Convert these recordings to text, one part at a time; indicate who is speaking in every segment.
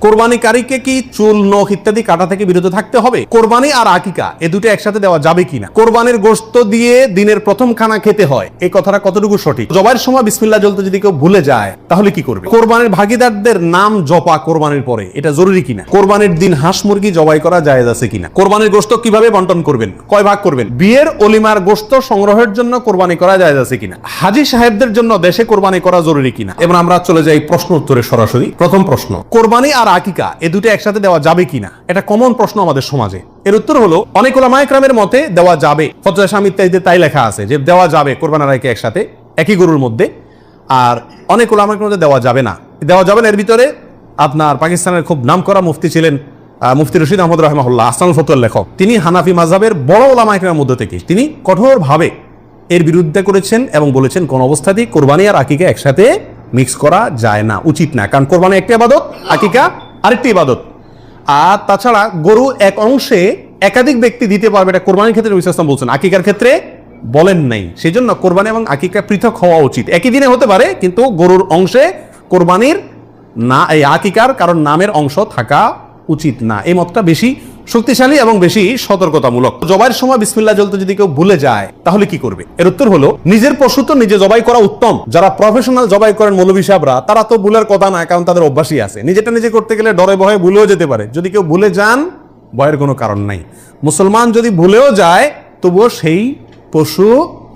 Speaker 1: কোরবানিকারীকে কি চুল, নখ ইত্যাদি কাটা থেকে বিরত থাকতে হবে? কোরবানি আর আকিকা এ দুটো একসাথে দেওয়া যাবে কিনা? কোরবানির গোশত দিয়ে দিনের প্রথম খানা খেতে হয়, এই কথাটা কতটুকু সঠিক? জবাইয়ের সময় বিসমিল্লাহ বলতে যদি কেউ ভুলে যায় তাহলে কি করবে? কোরবানির ভাগীদারদের নাম জপা কোরবানির পরে এটা জরুরি কিনা? কোরবানির দিন হাঁস মুরগি জবাই করা জায়েজ আছে কিনা? কোরবানির গোশত কিভাবে বন্টন করবেন, কয় ভাগ করবেন? বিয়ের অলিমার গোশত সংগ্রহের জন্য কোরবানি করা জায়েজ আছে কিনা? হাজী সাহেবদের জন্য দেশে কোরবানি করা জরুরি কিনা? এবার আমরা চলে যাই প্রশ্ন উত্তরে সরাসরি। প্রথম প্রশ্ন, কোরবানি আর আকিকা এ দুটো একসাথে দেওয়া যাবে কিনা? এটা কমন প্রশ্ন আমাদের সমাজে। এর উত্তর হলো অনেক উলামায়ে কেরামের মতে দেওয়া যাবে। ফতোয়া শামী ইত্যাদিতে তাই লেখা আছে যে দেওয়া যাবে কোরবানি আর আকিকা একসাথে একই গরুর মধ্যে। আর অনেক উলামায়ে কেরামের মধ্যে দেওয়া যাবে না। দেওয়া যাবে না এর ভিতরে আপনার পাকিস্তানের খুব নামকরা মুফতি ছিলেন মুফতি রশিদ আহমদ রাহিমাহুল্লাহ, আহসানুল ফতোয়ার লেখক। তিনি হানাফি মাযহাবের বড় উলামায়ে কেরামের মধ্যে থেকে তিনি কঠোরভাবে এর বিরুদ্ধে করেছেন এবং বলেছেন কোন অবস্থাতেই কোরবানি আর আকিকা একসাথে মিক্স করা যায় না, উচিত না। কারণ কোরবানি একটা ইবাদত, আকিকা আরেকটি ইবাদত। আর তাছাড়া গরু এক অংশে একাধিক ব্যক্তি দিতে পারবে, এটা কোরবানির ক্ষেত্রে নবী সাল্লাল্লাহু আলাইহি ওয়াসাল্লাম বলছেন, আকিকার ক্ষেত্রে বলেন নাই। সেই জন্য কোরবানি এবং আকিকা পৃথক হওয়া উচিত। একই দিনে হতে পারে কিন্তু গরুর অংশে কোরবানির না, এই আকিকার কারণ নামের অংশ থাকা উচিত না। এই মতটা বেশি শক্তিশালী এবং বেশি সতর্কতামূলক। জবাইয়ের সময় বিসমিল্লাহ বলতে যদি কেউ ভুলে যায় তাহলে কি করবে? এর উত্তর হলো নিজের পশু তো নিজে জবাই করা উত্তম। যারা প্রফেশনাল জবাই করেন মৌলভী সাহেবরা, তারা তো ভুলের কথা না, কারণ তাদের অভ্যাসই আছে। নিজেটা নিজে করতে গেলে ডরে ভয়ে ভুলেও যেতে পারে। যদি কেউ ভুলে যান, ভয়ের কোনো কারণ নাই। মুসলমান যদি ভুলেও যায় তবুও সেই পশু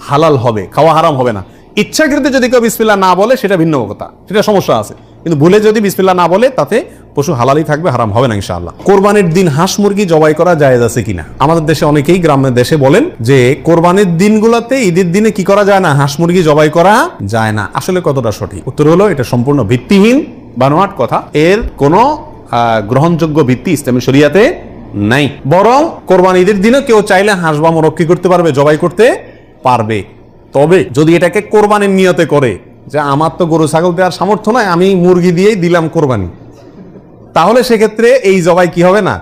Speaker 1: হালাল হবে, খাওয়া হারাম হবে না। ইচ্ছাকৃত যদি কেউ বিসমিল্লাহ না বলে সেটা ভিন্ন কথা, সেটা সমস্যা আছে। কিন্তু ভুলে যদি বিসমিল্লাহ না বলে তাতে পশু হালালই থাকবে, হারাম হবে না ইনশাআল্লাহ। কোরবানির দিন হাঁস মুরগি জবাই করা জায়েজ আছে কিনা? আমাদের দেশে অনেকেই গ্রামের দেশে বলেন যে কোরবানির দিনগুলোতে, ঈদের দিনে কি করা যায় না, হাঁস মুরগি জবাই করা যায় না। আসলে কতটা সঠিক? উত্তর হলো এটা সম্পূর্ণ ভিত্তিহীন, বানোয়াট কথা। এর কোনো গ্রহণযোগ্য ভিত্তি ইসলামী শরিয়াতে নাই। বরং কোরবানি ঈদের দিনে কেউ চাইলে হাঁস বা মোরগ কি করতে পারবে, জবাই করতে পারবে। তবে যদি এটাকে কোরবানির নিয়তে করে যে আমার তো গরু ছাগল দেওয়ার সামর্থ্য নয়, আমি মুরগি দিয়েই দিলাম কোরবানি, তাহলে সেক্ষেত্রে এই জবাই কি হবে না,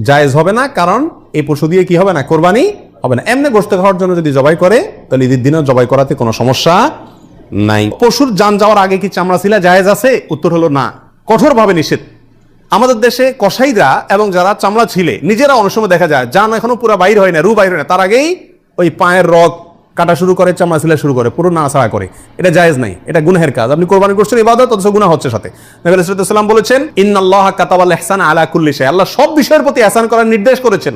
Speaker 1: জায়েজ হবে না। কারণ এই পশু দিয়ে কি হবে না, কোরবানি হবে না। এমনি গোশত খাওয়ার জন্য যদি জবাই করে তাহলে ঈদের দিনেও জবাই করাতে কোনো সমস্যা নাই। পশুর জান যাওয়ার আগে কি চামড়া ছিলা জায়েজ আছে? উত্তর হলো না, কঠোরভাবে নিষেধ। আমাদের দেশে কসাইরা এবং যারা চামড়া ছিলে নিজেরা অনেক সময় দেখা যায় জান এখনো পুরো বাইর হয় না, রু বাইর হয় না, তার আগেই ওই পায়ের রগ কাটা শুরু করে, চামড়া ছিলা শুরু করে, পুরো নাড়াচাড়া করে। এটা জায়েজ নাই, এটা গুনাহের কাজ। আপনি কোরবানি করছেন ইবাদত, অথচ গুনাহ হচ্ছে সাথে। নবী আলাইহিস সালাম বলেছেন ইন্নাল্লাহা কাতাবাল ইহসানা আলা কুল্লি শাই, আল্লাহ সব বিষয়ের প্রতি ইহসান করার নির্দেশ করেছেন।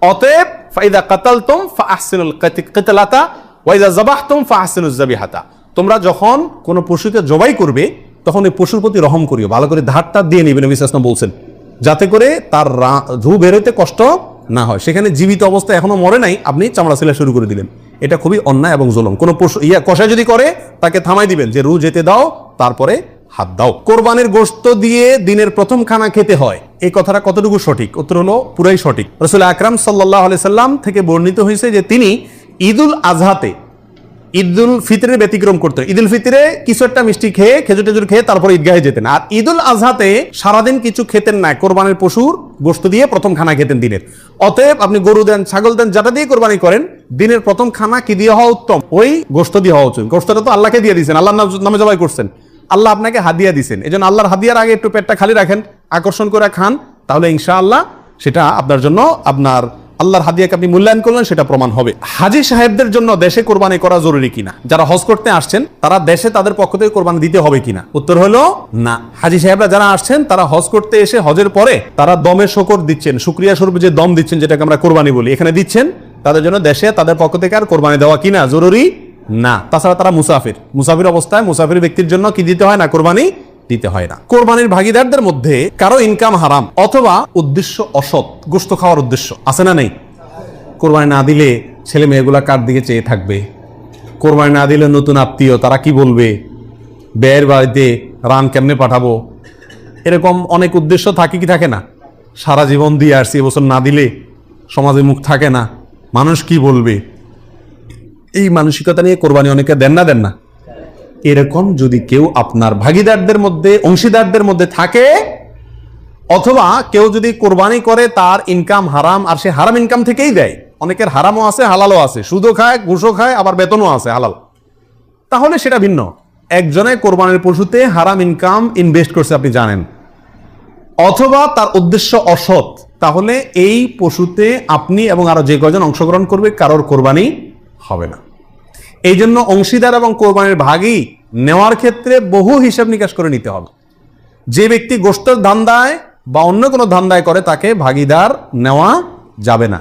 Speaker 1: অতএব ফাইদা কাতালতুম ফাআহসিনুল কিতলাতা ওয়া ইযা যাবাহতুম ফাআহসিনুজ যাবিহাতা, তোমরা যখন কোনো পশুকে জবাই করবে তখন এই পশুর প্রতি রহম করিও, ভালো করে ধারটা দিয়ে নিবে। নবী সাল্লাল্লাহু আলাইহি ওয়াসাল্লাম বলছেন যাতে করে তার রূহ বের হইতে কষ্ট না হয়। সেখানে জীবিত অবস্থায় এখনো মরে নাই, আপনি চামড়া ছিলা শুরু করে দিলেন, এটা খুবই অন্যায় এবং জুলুম। কোনো পশু কষাই যদি করে তাকে থামাই দিবেন যে রু যেতে দাও, তারপরে হাত দাও। কোরবানির গোশত দিয়ে দিনের প্রথম খানা খেতে হয়, এই কথাটা কতটুকু সঠিক? উত্তর হলো পুরাই সঠিক। রাসূল আকরাম সাল্লাল্লাহু আলাইহি সাল্লাম থেকে বর্ণিত হয়েছে যে তিনি ঈদুল আজহাতে, ঈদুল ফিতরের ব্যতিক্রম করতেন। ঈদুল ফিতরে কিছু একটা মিষ্টি খেয়ে, খেজুর টেজুর খেয়ে তারপরে ঈদগাহে যেতেন। আর ঈদুল আজহাতে সারাদিন কিছু খেতেন না, কোরবানির পশুর গোশত দিয়ে প্রথম খানা খেতেন দিনের। অতএব আপনি গরু দেন, ছাগল দেন, যেটা দিয়ে কোরবানি করেন, দিনের প্রথম খানা কি দিয়ে হওয়া উত্তম? ওই গোশত দিয়ে হওয়া উচিত। গোশতটা তো আল্লাহকে দিয়ে দিয়েছেন, আল্লাহর নামে জবাই করছেন, আল্লাহ আপনাকে হাদিয়া দিয়েছেন। এই জন্য আল্লাহর হাদিয়ার আগে একটু পেটটা খালি রাখেন, আকর্ষণ করে খান, তাহলে ইনশাআল্লাহ সেটা আপনার জন্য, আপনার আল্লাহর হাদিয়াকে আপনি মূল্যায়ন করলেন, সেটা প্রমাণ হবে। হাজী সাহেবদের জন্য দেশে কোরবানি করা জরুরি কিনা? যারা হজ করতে আসছেন তারা দেশে তাদের পক্ষ থেকে কোরবানি দিতে হবে কিনা? উত্তর হলো না। হাজী সাহেবরা যারা আসছেন তারা হজ করতে এসে হজের পরে তারা দমে শকর দিচ্ছেন, শুকরিয়া স্বরূপ যে দম দিচ্ছেন, যেটাকে আমরা কোরবানি বলি, এখানে দিচ্ছেন, তাদের জন্য দেশে তাদের পক্ষ থেকে আর কোরবানি দেওয়া কিনা জরুরি না। তাছাড়া তারা মুসাফির অবস্থায় মুসাফির ব্যক্তির জন্য কি দিতে হয় না, কোরবানি দিতে হয় না। কোরবানির ভাগীদারদের মধ্যে কারো ইনকাম হারাম অথবা উদ্দেশ্য অসৎ, গোশত খাওয়ার উদ্দেশ্য আছে না নেই? কোরবানি না দিলে ছেলে মেয়েগুলা কার দিকে চেয়ে থাকবে? কোরবানি না দিলে নতুন আত্মীয় তারা কি বলবে? ব্যয়ের বাড়িতে রান কেমনে পাঠাবো? এরকম অনেক উদ্দেশ্য থাকে কি থাকে না? সারা জীবন দিয়ে আসছি, এবছর না দিলে সমাজে মুখ থাকে না, মানুষ কি বলবে, এই মানসিকতা নিয়ে কোরবানি অনেকে দেন না। এরকম যদি কেউ আপনার ভাগীদারদের মধ্যে, অংশীদারদের মধ্যে থাকে, অথবা কেউ যদি কোরবানি করে তার ইনকাম হারাম আর সে হারাম ইনকাম থেকেই দেয়, অনেকের হারামও আছে হালালও আছে, সুদও খায় ঘুষও খায় আবার বেতনও আছে হালাল, তাহলে সেটা ভিন্ন। একজনে কোরবানির পশুতে হারাম ইনকাম ইনভেস্ট করছে, আপনি জানেন, অথবা তার উদ্দেশ্য অসৎ, তাহলে এই পশুতে আপনি এবং আরো যে কয়জন অংশগ্রহণ করবে কারোর কোরবানি হবে না। এই জন্য অংশীদার এবং কোরবানির ভাগই নেওয়ার ক্ষেত্রে বহু হিসাব নিকাশ করে নিতে হবে। যে ব্যক্তি গোশতের ধান্দায় বা অন্য কোনো ধান্দায় করে তাকে ভাগিদার নেওয়া যাবে না।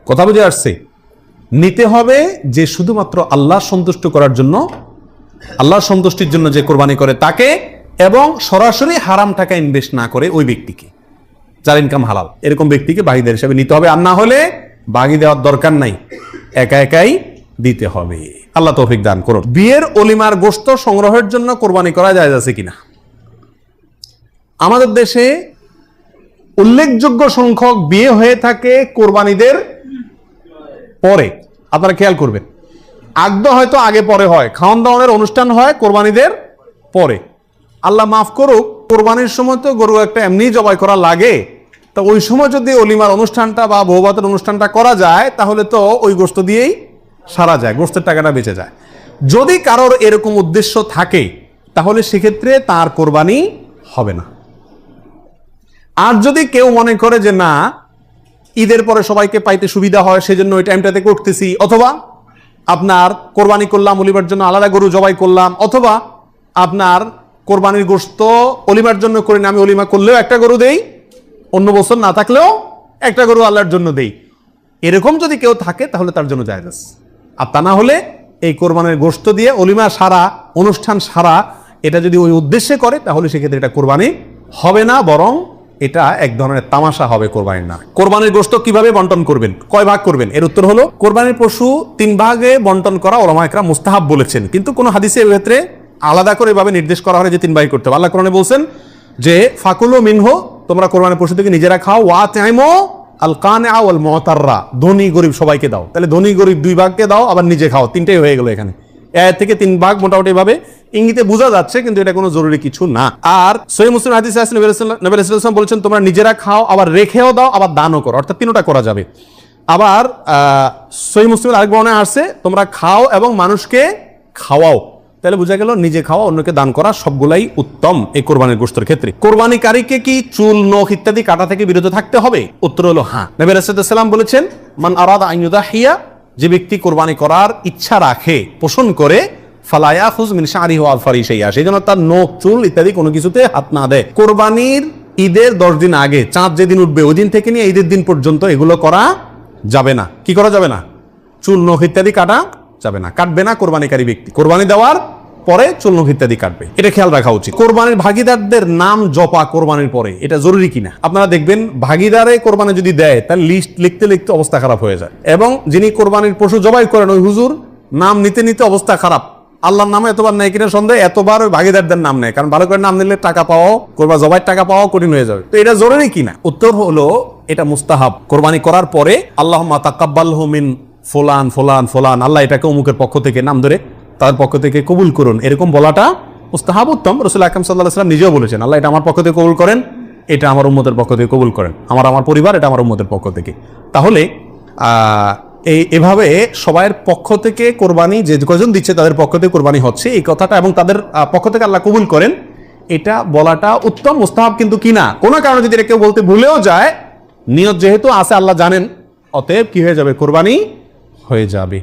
Speaker 1: কথা বুঝে আসছে? নিতে হবে যে শুধুমাত্র আল্লাহ সন্তুষ্ট করার জন্য, আল্লাহর সন্তুষ্টির জন্য যে কোরবানি করে তাকে, এবং সরাসরি হারাম টাকা ইনভেস্ট না করে ওই ব্যক্তিকে, যার ইনকাম হালাল, এরকম ব্যক্তিকে ভাগিদার হিসাবে নিতে হবে। আর না হলে ভাগি দেওয়ার দরকার নাই, একা একাই দিতে হবে। আল্লাহ তৌফিক দান করুন। বিয়ের অলিমার গোশত সংগ্রহের জন্য কোরবানি করা জায়েজ আছে কিনা? আমাদের দেশে উল্লেখযোগ্য সংখ্যক বিয়ে হয়ে থাকে কোরবানিদের পরে। আপনারা খেয়াল করবেন, আগদ হয়তো আগে পরে হয়, খাওয়ান দাওয়ানের অনুষ্ঠান হয় কোরবানিদের পরে। আল্লাহ মাফ করুক, কোরবানির সময় তো গরু একটা এমনি জবাই করা লাগে, তো ওই সময় যদি অলিমার অনুষ্ঠানটা বা বৌভাতের অনুষ্ঠানটা করা যায় তাহলে তো ওই গোশত দিয়েই সারা যায়, গোশতের টাকাটা বেঁচে যায়। যদি কারোর এরকম উদ্দেশ্য থাকে তাহলে সেক্ষেত্রে তার কোরবানি হবে না। আর যদি কেউ মনে করে যে না, ঈদের পরে সবাইকে পাইতে সুবিধা হয় সেজন্য ওই টাইমটাতে করতেছি, অথবা আপনার কোরবানি করলাম অলিমার জন্য আলাদা গরু জবাই করলাম, অথবা আপনার কোরবানির গোশত অলিমার জন্য করি না, আমি অলিমা করলেও একটা গরু দেই, অন্য বছর না থাকলেও একটা গরু আল্লাহর জন্য দেই, এরকম যদি কেউ থাকে তাহলে তার জন্য জায়েজ আছে। আর তা না হলে এই কোরবানির গোশত দিয়ে অলিমা সারা, অনুষ্ঠান সারা, এটা যদি ওই উদ্দেশ্যে করে তাহলে সেক্ষেত্রে এটা কোরবানি হবে না, বরং এটা এক ধরনের তামাশা হবে, কোরবানির না। কোরবানির গোশত কিভাবে বন্টন করবেন, কয় ভাগ করবেন? এর উত্তর হলো কোরবানির পশু 3 ভাগে বন্টন করা উলামা ইকরাম মুস্তাহাব বলেছেন, কিন্তু কোন হাদিসে এর ক্ষেত্রে আলাদা করে এভাবে নির্দেশ করা হয় যে 3 ভাগ করতে হবে। আল্লাহ কোরআনে বলছেন যে ফাকুলু মিনহু, তোমরা কোরবানির পশু থেকে নিজেরা খাও, ওয়া তাইমু আল কানিআ ওয়াল মুতাররা, ধনী গরিব সবাইকে দাও। তাহলে ধনী গরিব 2 ভাগকে দাও, আবার নিজে খাও, 3টাই হয়ে গেল এখানে। এর থেকে 3 ভাগ মোটামুটি ভাবে ইঙ্গিতে বোঝা যাচ্ছে, কিন্তু এটা কোনো জরুরি কিছু না। আর সহিহ মুসলিম হাদিসে আছে নবী রাসূলুল্লাহ সাল্লাল্লাহু আলাইহি ওয়াসাল্লাম বলেছেন তোমরা নিজেরা খাও, আবার রেখেও দাও, আবার দানও করো, অর্থাৎ 3টা করা যাবে। আবার সহিহ মুসলিমের আরেক বর্ণনায় আছে তোমরা খাও এবং মানুষকে খাওয়াও। তাহলে বোঝা গেল নিজে খাওয়া, অন্যকে দান করা সবগুলাই উত্তম এই কোরবানির গোশতের ক্ষেত্রে। কোরবানিকারীকে কি চুল, নখ ইত্যাদি কাটা থেকে বিরত থাকতে হবে? উত্তর হলো হ্যাঁ। নবী রাসূলুল্লাহ সাল্লাল্লাহু আলাইহি ওয়াসাল্লাম বলেছেন মান আরাদা আন ইউদাহিয়া, যে ব্যক্তি কোরবানি করার ইচ্ছা রাখে, পোষণ করে, ফালা ইয়াখুজ মিন শা'রিহি ওয়া আযফারি শাইআ, সেজন্য তার নখ, চুল ইত্যাদি কোনো কিছুতে হাত না দেয়। কোরবানির ঈদের 10 দিন আগে, চাঁদ যেদিন উঠবে ওই দিন থেকে নিয়ে ঈদের দিন পর্যন্ত এগুলো করা যাবে না। কি করা যাবে না? চুল, নখ ইত্যাদি কাটা যাবে না, কাটবে না কোরবানিকারী ব্যক্তি। কোরবানি দেওয়ার পরে চুল, নখ ইত্যাদি কাটবে, এটা খেয়াল রাখা উচিত। কোরবানির ভাগিদারদের নাম জপা কোরবানির পরে, এটা জরুরি কিনা? আপনারা দেখবেন ভাগিদারে কোরবানি যদি দেয় তার লিস্ট লিখতে লিখতে অবস্থা খারাপ হয়ে যায়, এবং যিনি কোরবানির পশু জবাই করেন ওই হুজুর নাম নিতে নিতে অবস্থা খারাপ। আল্লাহর নামে এতবার নেয় কিনা সন্দেহ, এতবার ওই ভাগিদারদের নাম নেয়, কারণ ভালো করে নাম নিলে টাকা পাওয়াও, কোরবানি জবাইয়ের টাকা পাওয়াও কঠিন হয়ে যাবে। তো এটা জরুরি কিনা? উত্তর হলো এটা মুস্তাহাব। কোরবানি করার পরে আল্লাহুম্মা তাকাব্বালহু মিন ফুলান ফুলান ফুলান, আল্লাহ এটাকে অমুকের পক্ষ থেকে, নাম ধরে তার পক্ষ থেকে কবুল করুন, এরকম বলাটা মুস্তাহাব, উত্তম। রাসূল আকরাম সাল্লাল্লাহু আলাইহি ওয়াসাল্লাম নিজেও বলেছেন আল্লাহ এটা আমার পক্ষ থেকে কবুল করেন, এটা আমার উম্মতের পক্ষ থেকে কবুল করেন, আমার পরিবার, এটা আমার উম্মতের পক্ষ থেকে। তাহলে এভাবে সবাইয়ের পক্ষ থেকে কোরবানি, যে কজন দিচ্ছে তাদের পক্ষ থেকে কোরবানি হচ্ছে এই কথাটা, এবং তাদের পক্ষ থেকে আল্লাহ কবুল করেন, এটা বলাটা উত্তম, মুস্তাহাব কিন্তু কিনা কোনো কারণে যদি এটা কেউ বলতে ভুলেও যায়, নিয়ত যেহেতু আছে আল্লাহ জানেন, অতএব কি হয়ে যাবে? কোরবানি হয়ে যাবে।